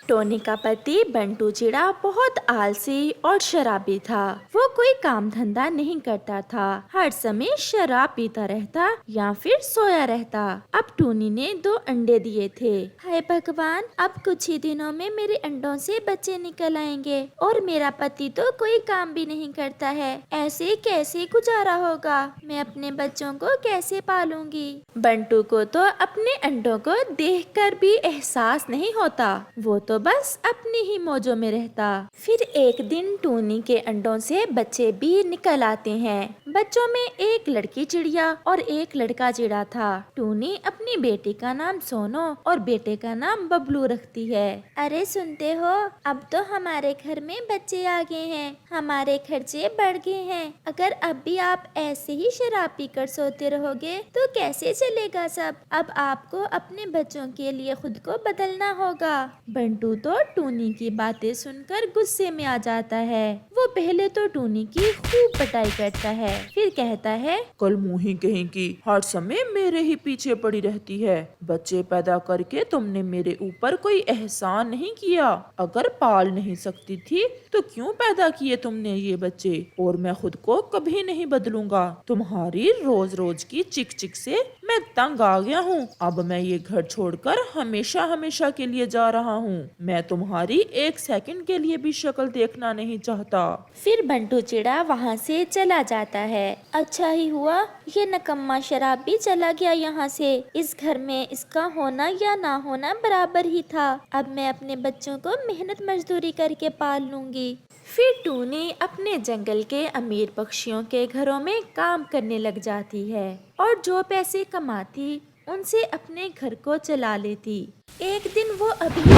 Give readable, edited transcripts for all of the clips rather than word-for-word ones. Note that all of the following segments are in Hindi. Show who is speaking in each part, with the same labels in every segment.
Speaker 1: टोनी का पति बंटू चिड़ा बहुत आलसी और शराबी था। वो कोई काम धंधा नहीं करता था, हर समय शराब पीता रहता या फिर सोया रहता। अब टोनी ने 2 अंडे दिए थे। हाय भगवान, अब कुछ ही दिनों में मेरे अंडों से बच्चे निकल आएंगे और मेरा पति तो कोई काम भी नहीं करता है। ऐसे कैसे गुजारा होगा? मैं अपने बच्चों को कैसे पालूंगी? बंटू को तो अपने अंडों को देखकर भी एहसास नहीं होता, वो तो बस अपनी ही मौजों में रहता। फिर एक दिन टोनी के अंडों से बच्चे भी निकल आते हैं। बच्चों में एक लड़की चिड़िया और एक लड़का चिड़ा था। टोनी अपनी बेटी का नाम सोनो और बेटे का नाम बबलू रखती है। अरे सुनते हो, अब तो हमारे घर में बच्चे आ गए हैं, हमारे खर्चे बढ़ गए हैं। अगर अब भी आप ऐसे ही शराब पीकर सोते रहोगे तो कैसे चलेगा सब? अब आपको अपने बच्चों के लिए खुद को बदलना होगा। बंटू तो टोनी की बातें सुनकर गुस्से में आ जाता है। वो पहले तो टोनी की खूब पिटाई करता है, फिर कहता है,
Speaker 2: कल मुंही कहीं की हर समय मेरे ही पीछे पड़ी रहती है। बच्चे पैदा करके तुमने मेरे ऊपर कोई एहसान नहीं किया। अगर पाल नहीं सकती थी तो क्यों पैदा किए तुमने ये बच्चे? और मैं खुद को कभी नहीं बदलूंगा। तुम्हारी रोज रोज की चिक चिक से मैं तंग आ गया हूँ। अब मैं ये घर छोड़कर हमेशा हमेशा के लिए जा रहा हूँ। मैं तुम्हारी 1 सेकंड के लिए भी शक्ल देखना नहीं चाहता।
Speaker 1: फिर बंटू चिड़ा वहाँ से चला जाता है। अच्छा ही हुआ ये नकम्मा शराब भी चला गया यहाँ से। इस घर में इसका होना या ना होना बराबर ही था। अब मैं अपने बच्चों को मेहनत मजदूरी करके पाल लूंगी। फिर टूनी अपने जंगल के अमीर पक्षियों के घरों में काम करने लग जाती है और जो पैसे कमाती उनसे अपने घर को चला लेती। एक दिन वो अभी थी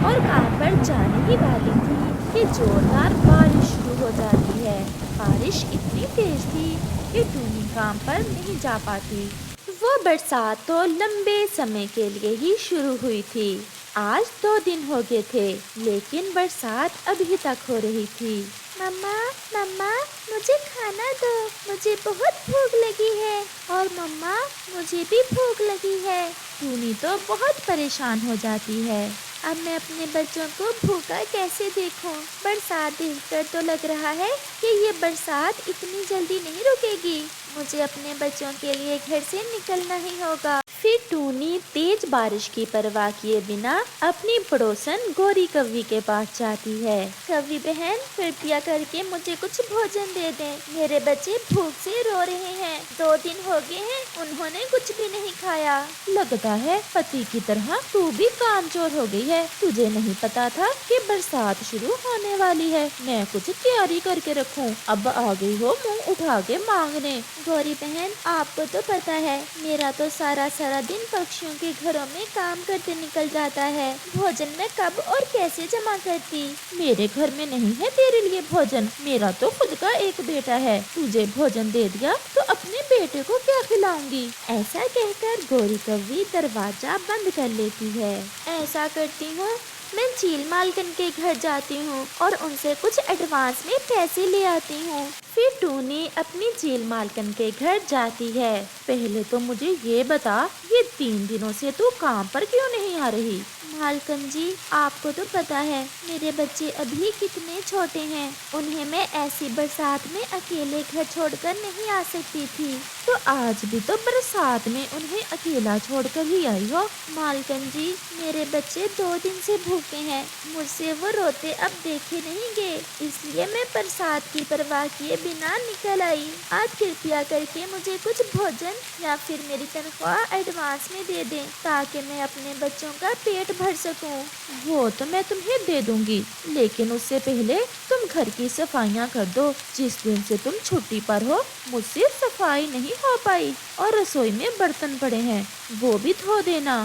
Speaker 1: और काम पर जाने ही वाली थी कि जोरदार बारिश शुरू हो जाती है। बारिश इतनी तेज थी कि टूनी काम पर नहीं जा पाती। वो बरसात तो लंबे समय के लिए ही शुरू हुई थी। आज 2 दिन हो गए थे, लेकिन बरसात अभी तक हो रही थी। मम्मा, मम्मा, मुझे खाना दो, मुझे बहुत भूख लगी है। और मम्मा, मुझे भी भूख लगी है। टूनी तो बहुत परेशान हो जाती है। अब मैं अपने बच्चों को भूखा कैसे देखूं? बरसात देखकर तो लग रहा है कि ये बरसात इतनी जल्दी नहीं रुकेगी। मुझे अपने बच्चों के लिए घर से निकलना ही होगा। फिर टूनी तेज बारिश की परवाह किए बिना अपनी पड़ोसन गोरी कव्वी के पास जाती है। कव्वी बहन, कृपया करके मुझे कुछ भोजन दे दें। मेरे बच्चे भूख से रो रहे हैं। 2 दिन हो गए हैं, उन्होंने कुछ भी नहीं खाया।
Speaker 2: लगता है पति की तरह तू भी कामचोर हो गई है। तुझे नहीं पता था कि बरसात शुरू होने वाली है। मैं कुछ तैयारी करके रखूं। अब आ गई हो मुंह उठा के मांगने।
Speaker 1: गौरी बहन, आपको तो पता है मेरा तो सारा दिन पक्षियों के घरों में काम करते निकल जाता है। भोजन मैं कब और कैसे जमा करती?
Speaker 2: मेरे घर में नहीं है तेरे लिए भोजन। मेरा तो खुद का एक बेटा है। तुझे भोजन दे दिया तो अपने बेटे को क्या खिलाऊंगी?
Speaker 1: ऐसा कहकर गोरी कव्वी दरवाजा बंद कर लेती है। ऐसा करती हूँ, मैं चील मालकिन के घर जाती हूँ और उनसे कुछ एडवांस में पैसे ले आती हूँ। फिर टूनी अपनी चील मालकिन के घर जाती है।
Speaker 2: पहले तो मुझे ये बता, ये 3 दिनों से तू काम पर क्यों नहीं आ रही?
Speaker 1: मालकिन जी, आपको तो पता है मेरे बच्चे अभी कितने छोटे हैं। उन्हें मैं ऐसी बरसात में अकेले घर छोड़कर नहीं आ सकती थी।
Speaker 2: तो आज भी तो बरसात में उन्हें अकेला छोड़कर ही आई हो।
Speaker 1: मालकिन जी, मेरे बच्चे 2 दिन से भूखे हैं। मुझसे वो रोते अब देखे नहीं गए, इसलिए मैं बरसात की परवाह किए बिना निकल आई। आज कृपया करके मुझे कुछ भोजन या फिर मेरी तनख्वाह एडवांस में दे दें, ताकि मैं अपने बच्चों का पेट भर सकूं।
Speaker 2: वो तो मैं तुम्हें दे दूंगी, लेकिन उससे पहले तुम घर की सफाइयाँ कर दो। जिस दिन से तुम छुट्टी पर हो, मुझसे सफाई नहीं हो पाई और रसोई में बर्तन पड़े हैं, वो भी धो देना।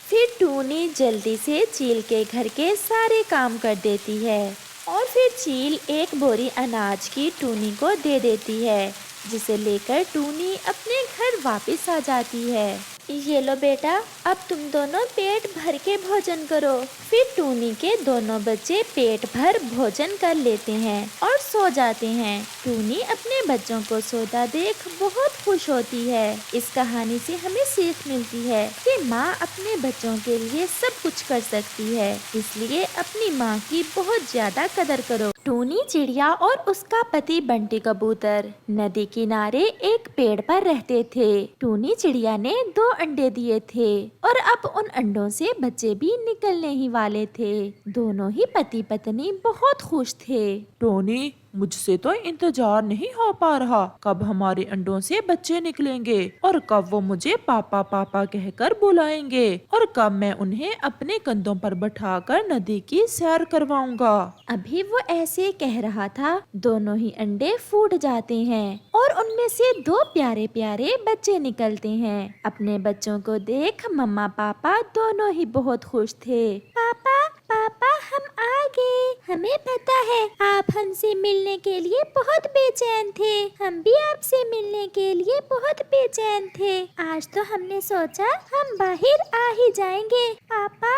Speaker 1: फिर टूनी जल्दी से चील के घर के सारे काम कर देती है और फिर चील एक बोरी अनाज की टूनी को दे देती है, जिसे लेकर टूनी अपने घर वापस आ जाती है। ये लो बेटा, अब तुम दोनों पेट भर के भोजन करो। फिर टूनी के दोनों बच्चे पेट भर भोजन कर लेते हैं और सो जाते हैं। टूनी अपने बच्चों को सोता देख बहुत खुश होती है। इस कहानी से हमें सीख मिलती है कि माँ अपने बच्चों के लिए सब कुछ कर सकती है, इसलिए अपनी माँ की बहुत ज्यादा कदर करो। टूनी चिड़िया और उसका पति बंटी कबूतर नदी किनारे एक पेड़ पर रहते थे। टूनी चिड़िया ने 2 अंडे दिए थे और अब उन अंडों से बच्चे भी निकलने ही वाले थे। दोनों ही पति पत्नी बहुत खुश थे।
Speaker 2: टोनी, मुझसे तो इंतजार नहीं हो पा रहा कब हमारे अंडों से बच्चे निकलेंगे और कब वो मुझे पापा पापा कहकर बुलाएंगे और कब मैं उन्हें अपने कंधों पर बैठाकर नदी की सैर करवाऊंगा।
Speaker 1: अभी वो ऐसे कह रहा था, दोनों ही अंडे फूट जाते हैं और उनमें से 2 प्यारे प्यारे बच्चे निकलते हैं। अपने बच्चों को देख मम्मा पापा दोनों ही बहुत खुश थे। पापा पापा, हम आ गए। हमें पता है आप हमसे मिलने के लिए बहुत बेचैन थे। हम भी आपसे मिलने के लिए बहुत बेचैन थे। आज तो हमने सोचा हम बाहर आ ही जाएंगे। पापा,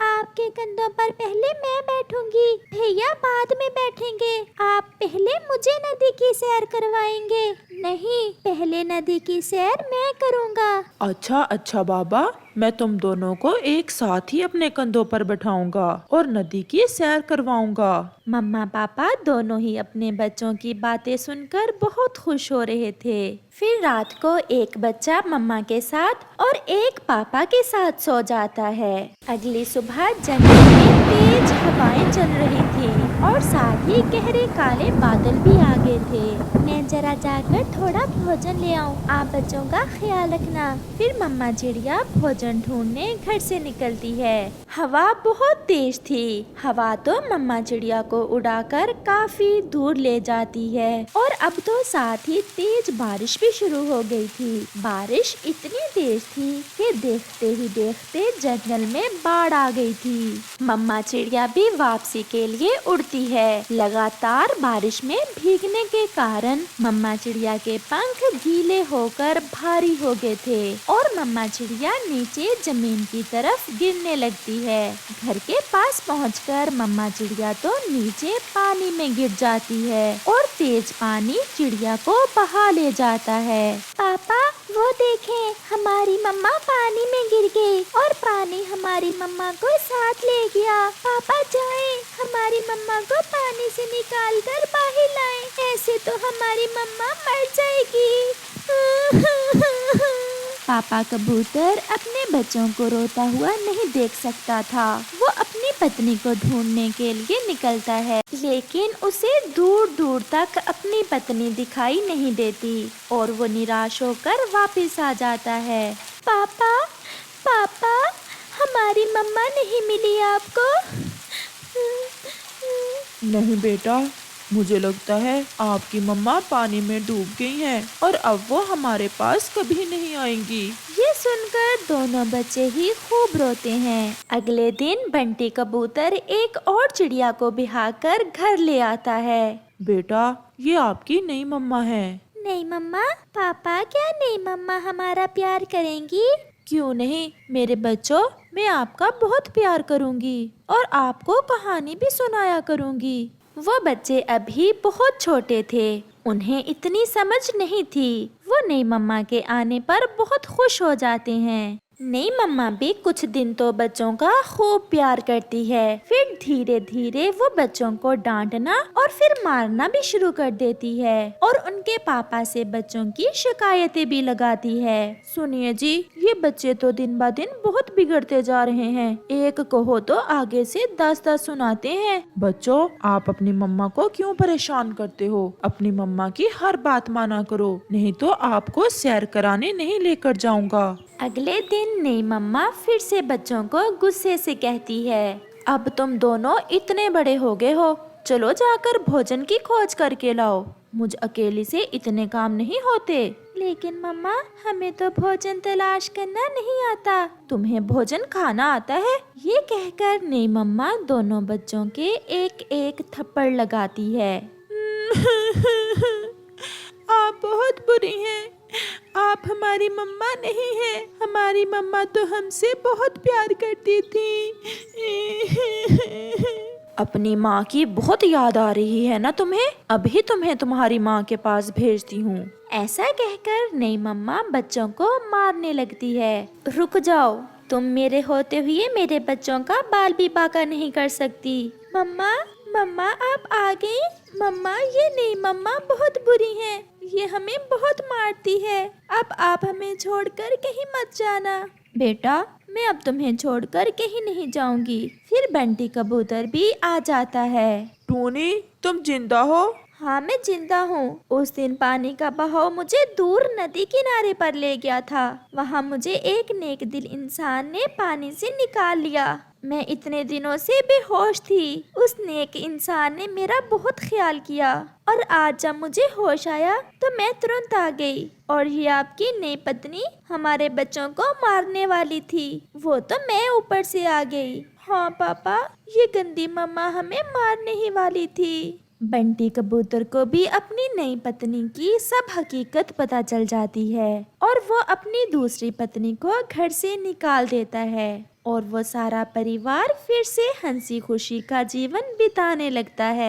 Speaker 1: आपके कंधों पर पहले मैं बैठूंगी, भैया बाद में बैठेंगे। आप पहले मुझे नदी की सैर करवाएंगे। नहीं, पहले नदी की सैर मैं करूंगा।
Speaker 2: अच्छा अच्छा बाबा, मैं तुम दोनों को एक साथ ही अपने कंधों पर बैठाऊंगा और नदी की सैर करवाऊंगा।
Speaker 1: मम्मा पापा दोनों ही अपने बच्चों की बातें सुनकर बहुत खुश हो रहे थे। फिर रात को एक बच्चा मम्मा के साथ और एक पापा के साथ सो जाता है। अगली सुबह जंगल में तेज हवाएं चल रही थी और साथ ही गहरे काले बादल भी आ गए थे। मैं जरा जाकर थोड़ा भोजन ले आऊं, आप बच्चों का ख्याल रखना। फिर मम्मा चिड़िया भोजन ढूंढने घर से निकलती है। हवा बहुत तेज थी। हवा तो मम्मा चिड़िया को उड़ाकर काफी दूर ले जाती है और अब तो साथ ही तेज बारिश भी शुरू हो गई थी। बारिश इतनी तेज थी कि देखते ही देखते जंगल में बाढ़ आ गई थी। मम्मा चिड़िया भी वापसी के लिए उड़ती है। लगातार बारिश में भीगने के कारण मम्मा चिड़िया के पंख गीले होकर भारी हो गए थे और मम्मा चिड़िया नीचे जमीन की तरफ गिरने लगती है। घर के पास पहुंचकर मम्मा चिड़िया तो नीचे पानी में गिर जाती है और तेज पानी चिड़िया को बहा ले जाता है। पापा, वो देखें, हमारी मम्मा पानी में गिर गई और पानी हमारी मम्मा को साथ ले गया। पापा जाएं, हमारी मम्मा को पानी से निकाल कर बाहर लाएं, ऐसे तो हमारी मम्मा मर जाएगी। पापा कबूतर अपने बच्चों को रोता हुआ नहीं देख सकता था। वो अपनी पत्नी को ढूंढने के लिए निकलता है, लेकिन उसे दूर दूर तक अपनी पत्नी दिखाई नहीं देती और वो निराश होकर वापस आ जाता है। पापा पापा, हमारी मम्मा नहीं मिली आपको?
Speaker 2: नहीं बेटा, मुझे लगता है आपकी मम्मा पानी में डूब गई हैं और अब वो हमारे पास कभी नहीं आएंगी।
Speaker 1: ये सुनकर दोनों बच्चे ही खूब रोते हैं। अगले दिन बंटी कबूतर एक और चिड़िया को बिहाकर घर ले आता है।
Speaker 2: बेटा, ये आपकी नई मम्मा है।
Speaker 1: नहीं मम्मा। पापा, क्या नहीं मम्मा हमारा प्यार करेंगी?
Speaker 2: क्यों नहीं मेरे बच्चों, मैं आपका बहुत प्यार करूंगी और आपको कहानी भी सुनाया करूंगी।
Speaker 1: वो बच्चे अभी बहुत छोटे थे, उन्हें इतनी समझ नहीं थी। वो नई मम्मा के आने पर बहुत खुश हो जाते हैं। नई मम्मा भी कुछ दिन तो बच्चों का खूब प्यार करती है, फिर धीरे धीरे वो बच्चों को डांटना और फिर मारना भी शुरू कर देती है और उनके पापा से बच्चों की शिकायतें भी लगाती है।
Speaker 2: सुनिए जी, ये बच्चे तो दिन ब दिन बहुत बिगड़ते जा रहे हैं। एक कहो तो आगे से 10-10 सुनाते हैं। बच्चों, आप अपनी मम्मा को क्यों परेशान करते हो? अपनी मम्मा की हर बात माना करो, नहीं तो आपको सैर कराने नहीं लेकर जाऊंगा।
Speaker 1: अगले दिन नई मम्मा फिर से बच्चों को गुस्से से कहती है,
Speaker 2: अब तुम दोनों इतने बड़े हो गए हो, चलो जाकर भोजन की खोज करके लाओ। मुझ अकेली से इतने काम नहीं होते।
Speaker 1: लेकिन मम्मा, हमें तो भोजन तलाश करना नहीं आता।
Speaker 2: तुम्हें भोजन खाना आता है?
Speaker 1: ये कहकर नई मम्मा दोनों बच्चों के एक एक थप्पड़ लगाती है।
Speaker 2: आप बहुत बुरी हैं। आप हमारी मम्मा नहीं हैं। हमारी मम्मा तो हमसे बहुत प्यार करती थी। अपनी माँ की बहुत याद आ रही है ना तुम्हें? अभी तुम्हें तुम्हारी माँ के पास भेजती हूँ।
Speaker 1: ऐसा कहकर नई मम्मा बच्चों को मारने लगती है। रुक जाओ, तुम मेरे होते हुए मेरे बच्चों का बाल भी बांका नहीं कर सकती। मम्मा मम्मा आप आ गई। मम्मा ये नई मम्मा बहुत बुरी है, ये हमें बहुत मारती है। अब आप हमें छोड़कर कहीं मत जाना। बेटा मैं अब तुम्हें छोड़कर कहीं नहीं जाऊंगी। फिर बंटी कबूतर भी आ जाता है।
Speaker 2: टूनी तुम जिंदा हो?
Speaker 1: हाँ मैं जिंदा हूँ। उस दिन पानी का बहाव मुझे दूर नदी किनारे पर ले गया था। वहाँ मुझे एक नेक दिल इंसान ने पानी से निकाल लिया। मैं इतने दिनों से बेहोश थी। उस नेक इंसान ने मेरा बहुत ख्याल किया और आज जब मुझे होश आया तो मैं तुरंत आ गई। और ये आपकी नई पत्नी हमारे बच्चों को मारने वाली थी, वो तो मैं ऊपर से आ गई। हाँ पापा, ये गंदी मम्मा हमें मारने ही वाली थी। बंटी कबूतर को भी अपनी नई पत्नी की सब हकीकत पता चल जाती है और वो अपनी दूसरी पत्नी को घर से निकाल देता है और वो सारा परिवार फिर से हंसी खुशी का जीवन बिताने लगता है।